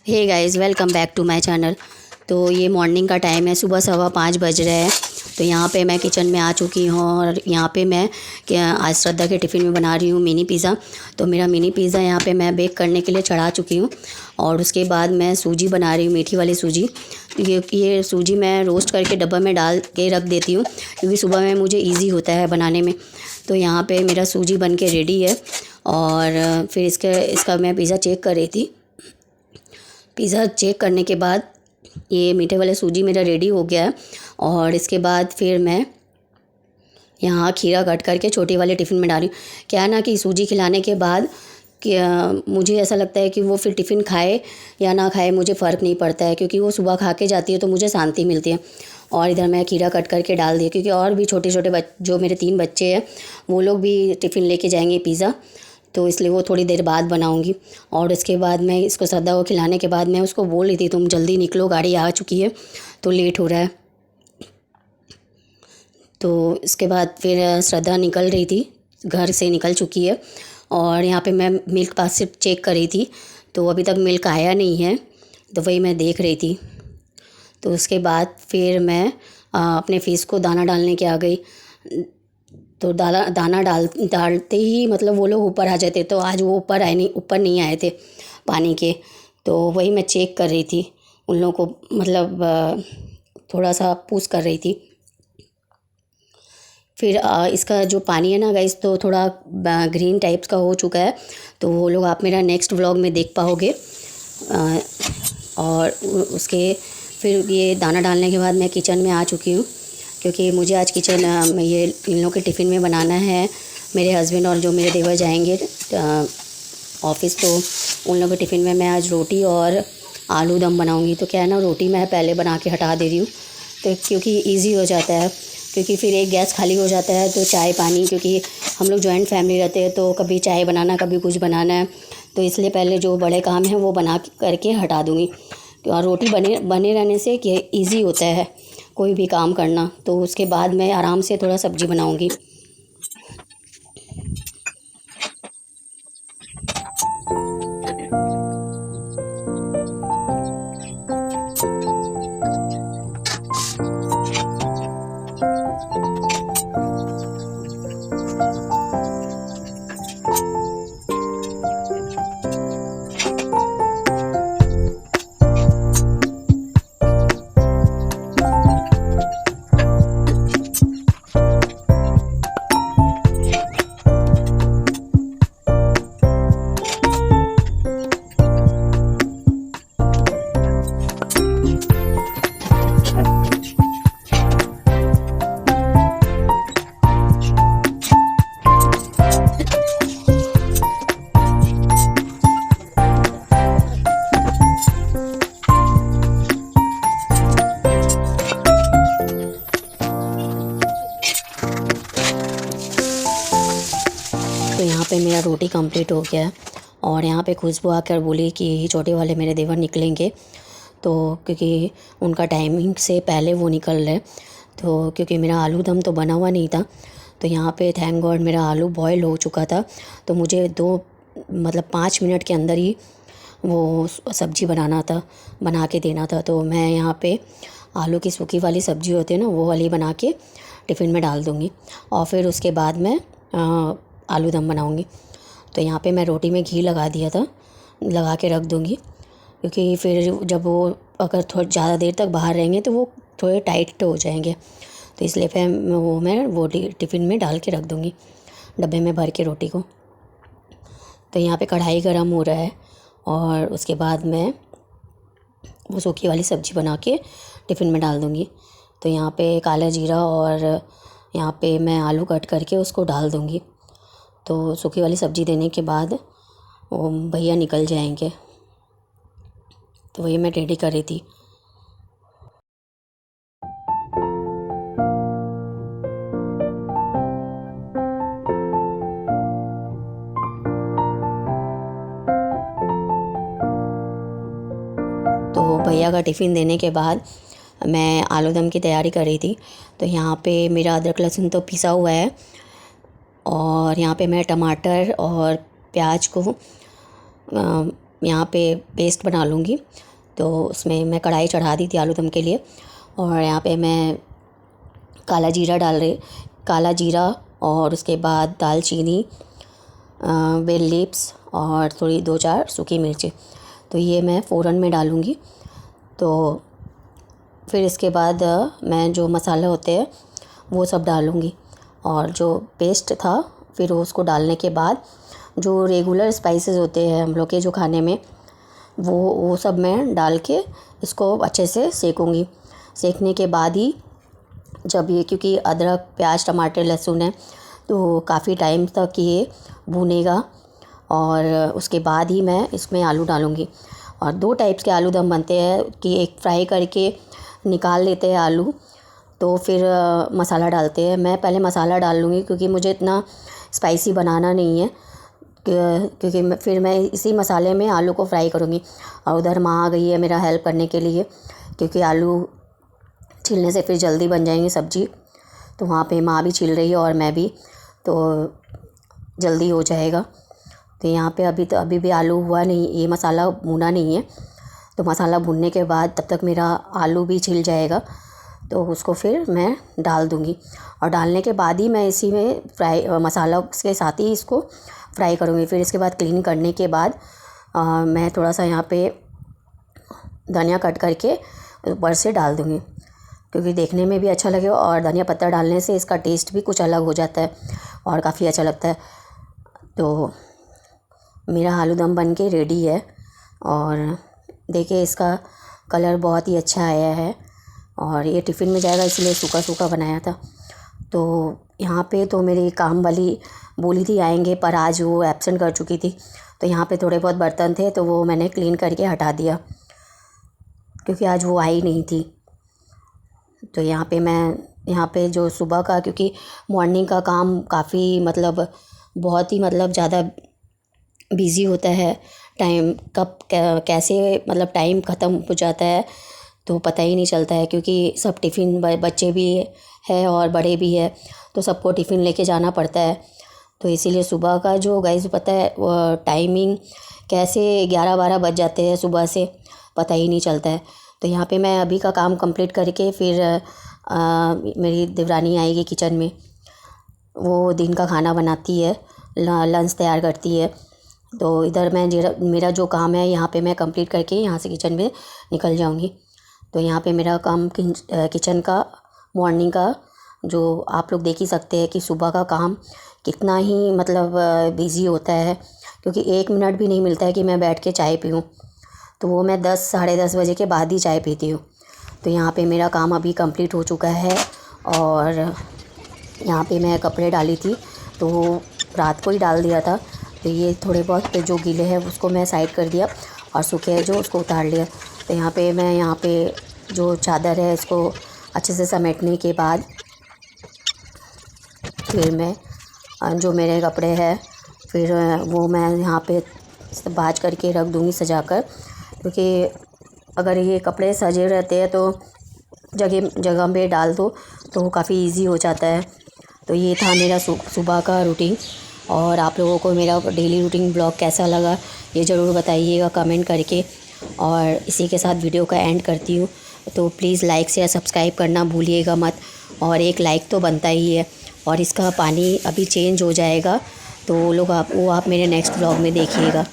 Hey guys, welcome back to my channel. तो ये morning का टाइम है, सुबह 5:15 बज रहे हैं। तो यहाँ पे मैं किचन में आ चुकी हूँ और यहाँ पे मैं आज श्रद्धा के टिफ़िन में बना रही हूँ मिनी पिज़्ज़ा। तो मेरा मिनी पिज़्ज़ा यहाँ पे मैं बेक करने के लिए चढ़ा चुकी हूँ। और उसके बाद मैं सूजी बना रही हूँ, मीठी वाली सूजी। तो ये सूजी मैं रोस्ट करके डब्बा में डाल के रख देती हूँ, क्योंकि सुबह में मुझे ईज़ी होता है बनाने में। तो यहाँ पर मेरा सूजी बन के रेडी है। और फिर इसका मैं पिज़्ज़ा चेक कर रही थी। पिज़्ज़ा चेक करने के बाद ये मीठे वाले सूजी मेरा रेडी हो गया है। और इसके बाद फिर मैं यहाँ खीरा कट करके छोटी वाले टिफ़िन में डाली। क्या है ना कि सूजी खिलाने के बाद मुझे ऐसा लगता है कि वो फिर टिफ़िन खाए या ना खाए मुझे फ़र्क नहीं पड़ता है, क्योंकि वो सुबह खा के जाती है तो मुझे शांति मिलती है। और इधर मैं खीरा कट करके डाल दिया, क्योंकि और भी छोटे छोटे जो मेरे 3 बच्चे हैं वो लोग भी टिफ़िन लेके जाएंगे पिज़्ज़ा, तो इसलिए वो थोड़ी देर बाद बनाऊंगी। और इसके बाद मैं इसको श्रद्धा को खिलाने के बाद मैं उसको बोल रही थी, तुम जल्दी निकलो, गाड़ी आ चुकी है तो लेट हो रहा है। तो इसके बाद फिर श्रद्धा निकल रही थी, घर से निकल चुकी है। और यहाँ पे मैं मिल्क बास्केट चेक कर रही थी, तो अभी तक मिल्क आया नहीं है, तो वही मैं देख रही थी। तो उसके बाद फिर मैं अपने फ़िश को दाना डालने के आ गई। तो दाना डालते ही मतलब वो लोग ऊपर आ जाते, तो आज वो ऊपर नहीं आए थे पानी के। तो वही मैं चेक कर रही थी, उन लोगों को मतलब थोड़ा सा पूछ कर रही थी। फिर इसका जो पानी है ना गाइस, तो थोड़ा ग्रीन टाइप्स का हो चुका है। तो वो लोग आप मेरा नेक्स्ट व्लॉग में देख पाओगे। और उसके फिर ये दाना डालने के बाद मैं किचन में आ चुकी हूँ, क्योंकि मुझे आज किचन में ये इन लोगों के टिफ़िन में बनाना है। मेरे हस्बैंड और जो मेरे देवर जाएंगे ऑफ़िस, तो उन लोगों के टिफ़िन में मैं आज रोटी और आलू दम बनाऊंगी। तो क्या है ना, रोटी मैं पहले बना के हटा दे रही हूँ, तो क्योंकि इजी हो जाता है, क्योंकि फिर एक गैस खाली हो जाता है तो चाय पानी, क्योंकि हम लोग जॉइंट फैमिली रहते हैं तो कभी चाय बनाना कभी कुछ बनाना है, तो इसलिए पहले जो बड़े काम हैं वो बना करके हटा दूँगी। और रोटी बने रहने से कि ईज़ी होता है कोई भी काम करना। तो उसके बाद मैं आराम से थोड़ा सब्ज़ी बनाऊंगी। तो यहाँ पे मेरा रोटी कंप्लीट हो गया है। और यहाँ पे खुशबू आकर बोली कि छोटे वाले मेरे देवर निकलेंगे, तो क्योंकि उनका टाइमिंग से पहले वो निकल रहे। तो क्योंकि मेरा आलू दम तो बना हुआ नहीं था, तो यहाँ पे थैंक गॉड मेरा आलू बॉयल हो चुका था। तो मुझे 5 मिनट के अंदर ही वो सब्ज़ी बना के देना था। तो मैं यहाँ पे आलू की सूखी वाली सब्ज़ी होती है ना, वो वाली बना के टिफ़िन में डाल दूँगी। और फिर उसके बाद मैं आलू दम बनाऊँगी। तो यहाँ पे मैं रोटी में घी लगा दिया था, लगा के रख दूँगी, क्योंकि फिर जब वो अगर थोड़ा ज़्यादा देर तक बाहर रहेंगे तो वो थोड़े टाइट हो जाएंगे। तो इसलिए फिर मैं टिफ़िन में डाल के रख दूँगी, डब्बे में भर के रोटी को। तो यहाँ पे कढ़ाई गरम हो रहा है, और उसके बाद मैं वो सूखी वाली सब्ज़ी बना के टिफ़िन में डाल दूँगी। तो यहाँ पे काला जीरा और यहाँ पे मैं आलू कट करके उसको डाल दूँगी। तो सूखी वाली सब्ज़ी देने के बाद वो भैया निकल जाएंगे, तो वही मैं रेडी कर रही थी। तो भैया का टिफ़िन देने के बाद मैं आलू दम की तैयारी कर रही थी। तो यहाँ पे मेरा अदरक लहसुन तो पिसा हुआ है, और यहाँ पे मैं टमाटर और प्याज को यहाँ पे पेस्ट बना लूँगी। तो उसमें मैं कढ़ाई चढ़ा दी थी आलू दम के लिए, और यहाँ पे मैं काला जीरा डाल रही, काला जीरा और उसके बाद दालचीनी, बे लीव्स और थोड़ी 2-4 सूखी मिर्ची, तो ये मैं फ़ौरन में डालूँगी। तो फिर इसके बाद मैं जो मसाले होते हैं वो सब डालूँगी, और जो पेस्ट था फिर उसको डालने के बाद जो रेगुलर स्पाइसेस होते हैं हम लोग के जो खाने में, वो सब मैं डाल के इसको अच्छे से सेकूँगी। सेकने के बाद ही जब ये, क्योंकि अदरक, प्याज, टमाटर, लहसुन है तो काफ़ी टाइम तक ये भुनेगा, और उसके बाद ही मैं इसमें आलू डालूँगी। और 2 टाइप्स के आलू दम बनते हैं कि एक फ्राई करके निकाल लेते हैं आलू, तो फिर मसाला डालते हैं। मैं पहले मसाला डाल लूँगी क्योंकि मुझे इतना स्पाइसी बनाना नहीं है, क्योंकि फिर मैं इसी मसाले में आलू को फ्राई करूँगी। और उधर माँ आ गई है मेरा हेल्प करने के लिए, क्योंकि आलू छीलने से फिर जल्दी बन जाएंगी सब्ज़ी। तो वहाँ पे माँ भी छील रही है और मैं भी, तो जल्दी हो जाएगा। तो यहाँ पे अभी भी आलू हुआ नहीं, ये मसाला भुना नहीं है। तो मसाला भुनने के बाद तब तक मेरा आलू भी छिल जाएगा, तो उसको फिर मैं डाल दूँगी। और डालने के बाद ही मैं इसी में फ्राई मसाला के साथ ही इसको फ्राई करूँगी। फिर इसके बाद क्लीन करने के बाद मैं थोड़ा सा यहाँ पे धनिया कट करके ऊपर से डाल दूँगी, क्योंकि देखने में भी अच्छा लगेगा, और धनिया पत्ता डालने से इसका टेस्ट भी कुछ अलग हो जाता है और काफ़ी अच्छा लगता है। तो मेरा आलू दम बन के रेडी है, और देखिए इसका कलर बहुत ही अच्छा आया है, और ये टिफ़िन में जाएगा इसलिए सूखा सूखा बनाया था। तो यहाँ पे तो मेरी काम वाली बोली थी आएंगे, पर आज वो एब्सेंट कर चुकी थी। तो यहाँ पे थोड़े बहुत बर्तन थे तो वो मैंने क्लीन करके हटा दिया, क्योंकि आज वो आई नहीं थी। तो यहाँ पे जो सुबह का, क्योंकि मॉर्निंग का काम काफ़ी मतलब बहुत ही मतलब ज़्यादा बिज़ी होता है, टाइम कब कैसे मतलब टाइम ख़त्म हो जाता है तो पता ही नहीं चलता है, क्योंकि सब टिफ़िन, बच्चे भी है और बड़े भी है, तो सबको टिफ़िन लेके जाना पड़ता है। तो इसीलिए सुबह का जो गाइस पता है टाइमिंग कैसे 11-12 बज जाते हैं सुबह से, पता ही नहीं चलता है। तो यहाँ पे मैं अभी का काम कंप्लीट करके फिर मेरी देवरानी आएगी किचन में, वो दिन का खाना बनाती है, लंच तैयार करती है। तो इधर मेरा जो काम है यहाँ पे मैं कंप्लीट करके यहाँ से किचन में निकल जाऊँगी। तो यहाँ पे मेरा काम किचन का मॉर्निंग का, जो आप लोग देख ही सकते हैं कि सुबह का काम कितना ही मतलब बिज़ी होता है, क्योंकि 1 मिनट भी नहीं मिलता है कि मैं बैठ के चाय पीऊँ। तो वो मैं 10 साढ़े 10 बजे के बाद ही चाय पीती हूँ। तो यहाँ पे मेरा काम अभी कंप्लीट हो चुका है, और यहाँ पे मैं कपड़े डाली थी तो वो रात को ही डाल दिया था। तो ये थोड़े बहुत जो गीले हैं उसको मैं साइड कर दिया, और सूखे हैं जो उसको उतार लिया। तो यहाँ पे जो चादर है इसको अच्छे से समेटने के बाद फिर मैं जो मेरे कपड़े हैं फिर वो मैं यहाँ पे भाँज करके रख दूँगी सजा कर, क्योंकि अगर ये कपड़े सजे रहते हैं तो जगह पे डाल दो तो काफ़ी इजी हो जाता है। तो ये था मेरा सुबह का रूटीन, और आप लोगों को मेरा डेली रूटीन ब्लॉग कैसा लगा ये ज़रूर बताइएगा कमेंट करके। और इसी के साथ वीडियो का एंड करती हूँ। तो प्लीज़ लाइक शेयर सब्सक्राइब करना भूलिएगा मत, और एक लाइक तो बनता ही है। और इसका पानी अभी चेंज हो जाएगा, तो वो आप मेरे नेक्स्ट ब्लॉग में देखिएगा।